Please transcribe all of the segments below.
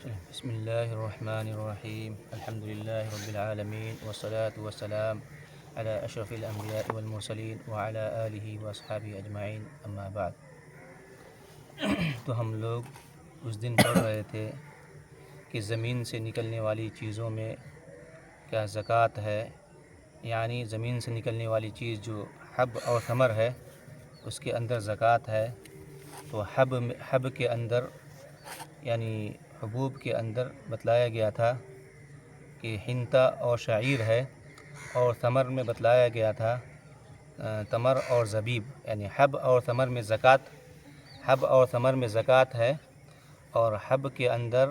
بسم اللہ الرحمن الرحیم الحمد للہ رب العالمین والصلاة والسلام علی اشرف الانبیاء والمرسلین وعلی آلہ واصحابہ اجمعین اما بعد۔ تو ہم لوگ اس دن پڑھ رہے تھے کہ زمین سے نکلنے والی چیزوں میں کیا زکوٰۃ ہے، یعنی زمین سے نکلنے والی چیز جو حب اور ثمر ہے اس کے اندر زکوٰۃ ہے۔ تو حب کے اندر یعنی حبوب کے اندر بتلایا گیا تھا کہ حنطہ اور شعیر ہے، اور ثمر میں بتلایا گیا تھا تمر اور زبیب، یعنی حب اور ثمر میں زکوٰۃ ہے۔ اور حب کے اندر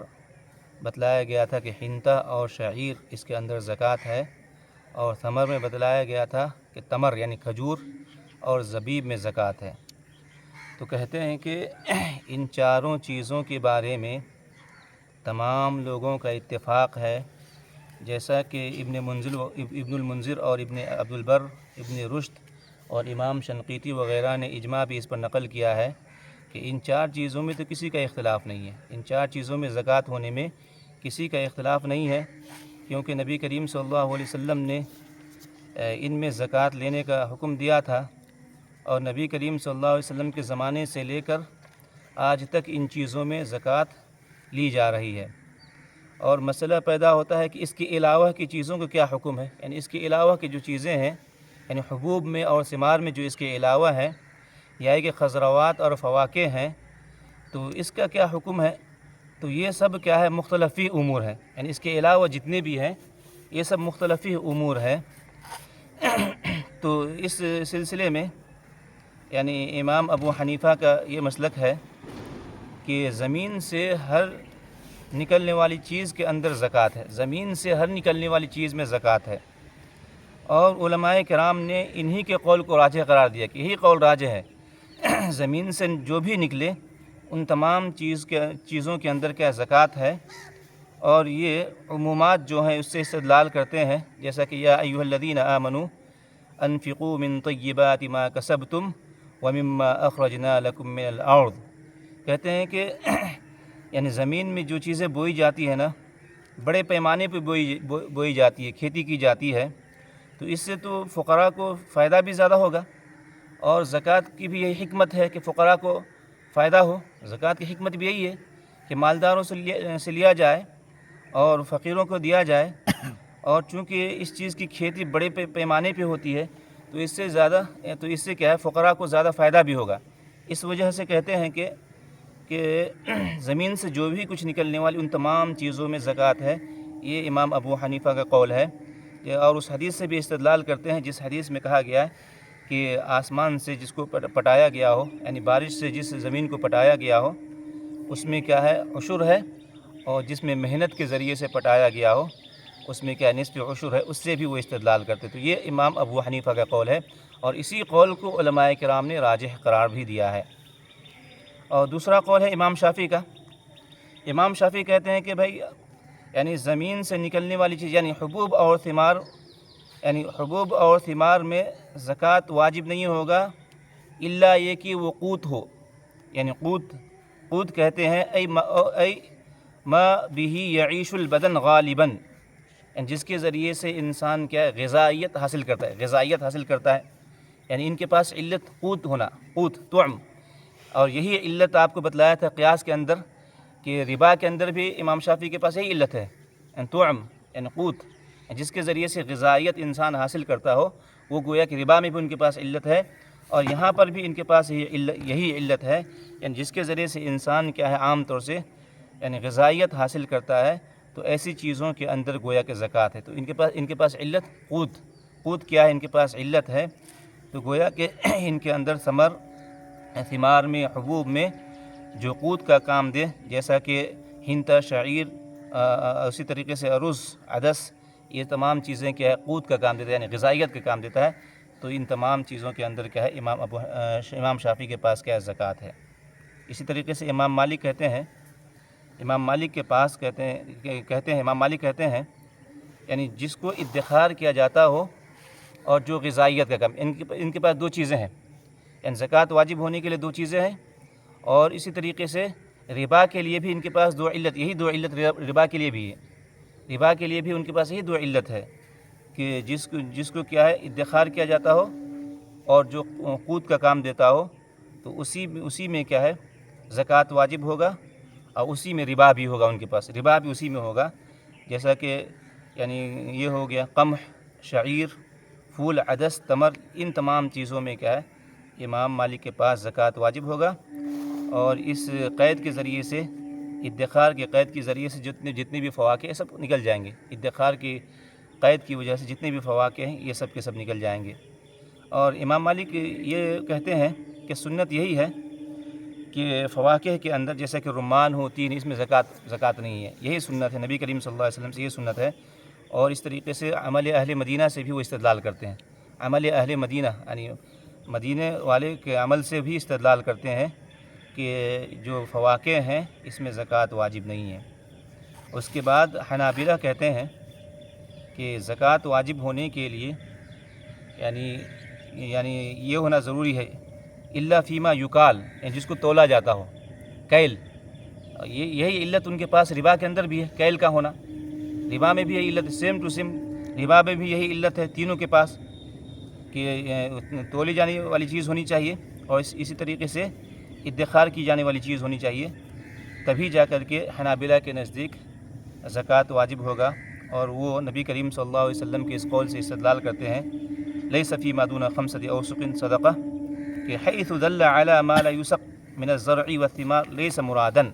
بتلایا گیا تھا کہ حنطہ اور شعیر اس کے اندر زکوٰۃ ہے، اور ثمر میں بتلایا گیا تھا کہ تمر یعنی کھجور اور زبیب میں زکوٰۃ ہے۔ تو کہتے ہیں کہ ان چاروں چیزوں کے بارے میں تمام لوگوں کا اتفاق ہے، جیسا کہ ابن المنذر اور ابن عبد البر، ابن رشد اور امام شنقیطی وغیرہ نے اجماع بھی اس پر نقل کیا ہے کہ ان چار چیزوں میں تو کسی کا اختلاف نہیں ہے، ان چار چیزوں میں زکوٰۃ ہونے میں کسی کا اختلاف نہیں ہے، کیونکہ نبی کریم صلی اللہ علیہ وسلم نے ان میں زکوٰۃ لینے کا حکم دیا تھا، اور نبی کریم صلی اللہ علیہ وسلم کے زمانے سے لے کر آج تک ان چیزوں میں زکوٰۃ لی جا رہی ہے۔ اور مسئلہ پیدا ہوتا ہے کہ اس کے علاوہ کی چیزوں کا کیا حکم ہے، یعنی اس کے علاوہ کی جو چیزیں ہیں، یعنی حبوب میں اور ثمار میں جو اس کے علاوہ ہیں، یا کہ خضروات اور فواکہ ہیں، تو اس کا کیا حکم ہے؟ تو یہ سب کیا ہے؟ مختلفی امور ہیں، یعنی اس کے علاوہ جتنے بھی ہیں یہ سب مختلفی امور ہیں۔ تو اس سلسلے میں یعنی امام ابو حنیفہ کا یہ مسلک ہے کہ زمین سے ہر نکلنے والی چیز کے اندر زکوٰۃ ہے، زمین سے ہر نکلنے والی چیز میں زکوٰۃ ہے، اور علماء کرام نے انہی کے قول کو راجح قرار دیا کہ یہی قول راجح ہے، زمین سے جو بھی نکلے ان تمام چیزوں کے اندر کیا زکوٰۃ ہے۔ اور یہ عمومات جو ہیں اس سے استدلال کرتے ہیں، جیسا کہ یا ایھا الذین آمنوا انفقوا من طیبات ما کسبتم ومما اخرجنا لکم من الارض، کہتے ہیں کہ یعنی زمین میں جو چیزیں بوئی جاتی ہیں نا، بڑے پیمانے پہ بوئی جاتی ہے، کھیتی کی جاتی ہے، تو اس سے تو فقراء کو فائدہ بھی زیادہ ہوگا، اور زکوٰۃ کی بھی یہی حکمت ہے کہ فقراء کو فائدہ ہو۔ زکوٰۃ کی حکمت بھی یہی ہے کہ مالداروں سے لیا جائے اور فقیروں کو دیا جائے، اور چونکہ اس چیز کی کھیتی بڑے پیمانے پہ ہوتی ہے تو اس سے کیا ہے؟ فقراء کو زیادہ فائدہ بھی ہوگا۔ اس وجہ سے کہتے ہیں کہ زمین سے جو بھی کچھ نکلنے والی ان تمام چیزوں میں زکوٰۃ ہے، یہ امام ابو حنیفہ کا قول ہے۔ اور اس حدیث سے بھی استدلال کرتے ہیں جس حدیث میں کہا گیا ہے کہ آسمان سے جس کو پٹایا گیا ہو، یعنی بارش سے جس زمین کو پٹایا گیا ہو اس میں کیا ہے؟ عشر ہے، اور جس میں محنت کے ذریعے سے پٹایا گیا ہو اس میں کیا نصف عشر ہے، اس سے بھی وہ استدلال کرتے۔ تو یہ امام ابو حنیفہ کا قول ہے، اور اسی قول کو علماء کرام نے راجح قرار بھی دیا ہے۔ اور دوسرا قول ہے امام شافعی کا۔ امام شافعی کہتے ہیں کہ بھائی یعنی زمین سے نکلنے والی چیز یعنی حبوب اور ثمار میں زکوٰۃ واجب نہیں ہوگا الا یہ کہ وہ قوت ہو، یعنی قوت کہتے ہیں ای ما بہ یعیش البدن غالباً، یعنی جس کے ذریعے سے انسان کیا ہے؟ غذائیت حاصل کرتا ہے، یعنی ان کے پاس علت قوت ہونا، قوت طعم، اور یہی علت آپ کو بتلایا تھا قیاس کے اندر کہ ربا کے اندر بھی امام شافعی کے پاس یہی علت ہے، یعنی طعم یعنی قوت، جس کے ذریعے سے غذائیت انسان حاصل کرتا ہو، وہ گویا کہ ربا میں بھی ان کے پاس علت ہے، اور یہاں پر بھی ان کے پاس یہی علت ہے، یعنی جس کے ذریعے سے انسان کیا ہے؟ عام طور سے یعنی غذائیت حاصل کرتا ہے، تو ایسی چیزوں کے اندر گویا کہ زکوٰۃ ہے۔ تو ان کے پاس علت قوت کیا ہے؟ ان کے پاس علت ہے، تو گویا کہ ان کے اندر ثمار میں حبوب میں جو قوت کا کام دے، جیسا کہ حنطہ، شعیر، اسی طریقے سے ارز، عدس، یہ تمام چیزیں کیا ہے؟ قوت کا کام دیتا ہے، یعنی غذائیت کا کام دیتا ہے، تو ان تمام چیزوں کے اندر کیا ہے؟ امام شافعی کے پاس کیا ہے؟ زکوٰۃ ہے۔ اسی طریقے سے امام مالک کہتے ہیں یعنی جس کو ادخار کیا جاتا ہو اور جو غذائیت کا کام، ان کے پاس دو چیزیں ہیں، یعنی زکوٰۃ واجب ہونے کے لیے دو چیزیں ہیں، اور اسی طریقے سے ربا کے لیے بھی ان کے پاس دو علت، یہی دو علت ربا کے لیے بھی ہے، ربا کے لیے بھی ان کے پاس یہی دو علت ہے کہ جس کو کیا ہے ادخار کیا جاتا ہو اور جو قوت کا کام دیتا ہو تو اسی میں کیا ہے زکوٰۃ واجب ہوگا، اور اسی میں ربا بھی ہوگا، ان کے پاس ربا بھی اسی میں ہوگا، جیسا کہ یعنی یہ ہو گیا قمح، شعیر، پھول، عدس، تمر، ان تمام چیزوں میں کیا ہے امام مالک کے پاس زکوٰۃ واجب ہوگا، اور اس قید کے ذریعے سے، ادخار کے قید کے ذریعے سے جتنے بھی فواکہ سب نکل جائیں گے، ادخار کی قید کی وجہ سے جتنے بھی فواکہ ہیں یہ سب کے سب نکل جائیں گے۔ اور امام مالک یہ کہتے ہیں کہ سنت یہی ہے کہ فواکہ کے اندر جیسا کہ رمان ہو، تین، اس میں زکوٰۃ نہیں ہے، یہی سنت ہے نبی کریم صلی اللہ علیہ وسلم سے، یہ سنت ہے، اور اس طریقے سے عمل اہل مدینہ سے بھی وہ استدلال کرتے ہیں، عمل اہل مدینہ یعنی مدینہ والے کے عمل سے بھی استدلال کرتے ہیں کہ جو فواکہ ہیں اس میں زکوٰۃ واجب نہیں ہے۔ اس کے بعد حنابلہ کہتے ہیں کہ زکوٰۃ واجب ہونے کے لیے یعنی یہ ہونا ضروری ہے الا فیما یقال، یعنی جس کو تولا جاتا ہو، کیل، یہی علت ان کے پاس ربا کے اندر بھی ہے، کیل کا ہونا، ربا میں بھی یہی علت، سیم ٹو سیم ربا میں بھی یہی علت ہے تینوں کے پاس کہ تولی جانے والی چیز ہونی چاہیے، اور اسی طریقے سے ادخار کی جانے والی چیز ہونی چاہیے، تبھی جا کر کے حنابلہ کے نزدیک زکوٰۃ واجب ہوگا، اور وہ نبی کریم صلی اللہ علیہ وسلم کے اس قول سے استدلال کرتے ہیں لیس فیما دون خمسۃ اوسق صدقہ، کہ حیث دل علی ما لا یسق من الزرع والثمار لیس مرادن،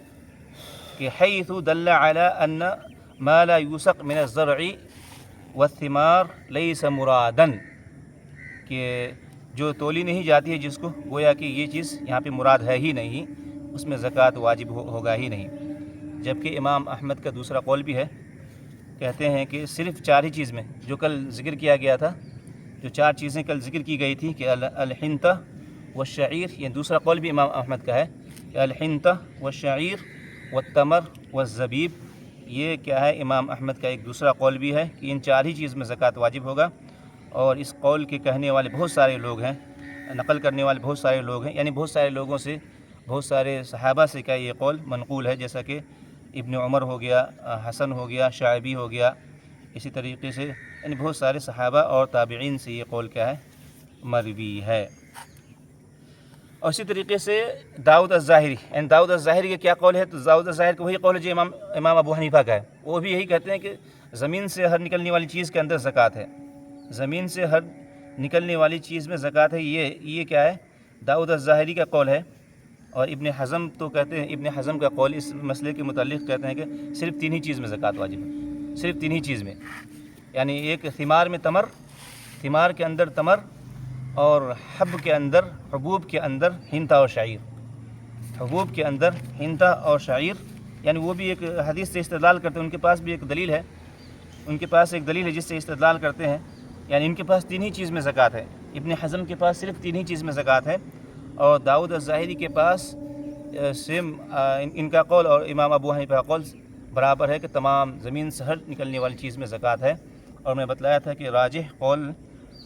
کہ حیث دل علی ان ما لا یسق من الزرع والثمار لیس مرادن، کہ جو تولی نہیں جاتی ہے جس کو، گویا کہ یہ چیز یہاں پہ مراد ہے ہی نہیں، اس میں زکوٰۃ واجب ہوگا ہی نہیں۔ جبکہ امام احمد کا دوسرا قول بھی ہے، کہتے ہیں کہ صرف چار ہی چیز میں جو کل ذکر کیا گیا تھا، جو چار چیزیں کل ذکر کی گئی تھی کہ الحنطہ والشعیر، یہ دوسرا قول بھی امام احمد کا ہے کہ الحنطہ والشعیر والتمر والزبیب، یہ کیا ہے امام احمد کا ایک دوسرا قول بھی ہے کہ ان چار ہی چیز میں زکوٰۃ واجب ہوگا، اور اس قول کے کہنے والے بہت سارے لوگ ہیں، نقل کرنے والے بہت سارے لوگ ہیں، یعنی بہت سارے لوگوں سے، بہت سارے صحابہ سے کیا یہ قول منقول ہے، جیسا کہ ابن عمر ہو گیا، حسن ہو گیا، شعبی ہو گیا، اسی طریقے سے یعنی بہت سارے صحابہ اور تابعین سے یہ قول کیا ہے مروی ہے۔ اور اسی طریقے سے داؤد الظاہری، یعنی داؤد الظاہری کا کیا قول ہے، تو داؤد الظاہر کا وہی قول ہے جو امام ابو حنیفہ کا ہے، وہ بھی یہی کہتے ہیں کہ زمین سے ہر نکلنے والی چیز کے اندر زکوٰۃ ہے، زمین سے ہر نکلنے والی چیز میں زکوٰۃ ہے، یہ کیا ہے داؤد الظاہری کا قول ہے۔ اور ابن حزم تو کہتے ہیں، ابن حزم کا قول اس مسئلے کے متعلق کہتے ہیں کہ صرف تین ہی چیز میں زکوٰۃ واجب ہے، صرف تین ہی چیز میں، یعنی ایک ثمار میں تمر، ثمار کے اندر تمر، اور حب کے اندر، حبوب کے اندر ہنتا اور شعیر، حبوب کے اندر ہنتا اور شعیر، یعنی وہ بھی ایک حدیث سے استدلال کرتے ہیں، ان کے پاس بھی ایک دلیل ہے، ان کے پاس ایک دلیل ہے جس سے استدلال کرتے ہیں، یعنی ان کے پاس تین ہی چیز میں زکوٰۃ ہے، ابن حزم کے پاس صرف تین ہی چیز میں زکوٰۃ ہے، اور داؤد الظاہری کے پاس سیم ان کا قول اور امام ابو حنیفہ کا قول برابر ہے کہ تمام زمین سے ہر نکلنے والی چیز میں زکوٰۃ ہے۔ اور میں بتلایا تھا کہ راجح قول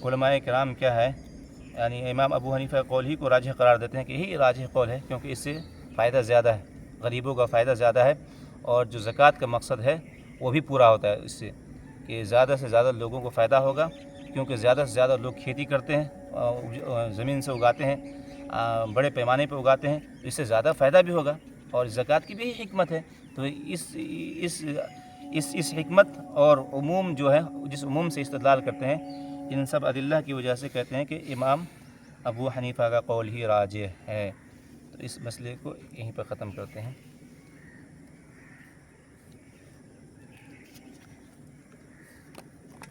علماء کرام کیا ہے، یعنی امام ابو حنیفہ کا قول ہی کو راجح قرار دیتے ہیں کہ یہی راجح قول ہے، کیونکہ اس سے فائدہ زیادہ ہے، غریبوں کا فائدہ زیادہ ہے، اور جو زکوٰۃ کا مقصد ہے وہ بھی پورا ہوتا ہے اس سے، کہ زیادہ سے زیادہ لوگوں کو فائدہ ہوگا، کیونکہ زیادہ سے زیادہ لوگ کھیتی کرتے ہیں، زمین سے اگاتے ہیں، بڑے پیمانے پہ اگاتے ہیں، تو اس سے زیادہ فائدہ بھی ہوگا، اور زکوٰۃ کی بھی یہی حکمت ہے۔ تو اس حکمت اور عموم جو ہے، جس عموم سے استدلال کرتے ہیں، ان سب ادلہ کی وجہ سے کہتے ہیں کہ امام ابو حنیفہ کا قول ہی راجح ہے۔ تو اس مسئلے کو یہیں پر ختم کرتے ہیں۔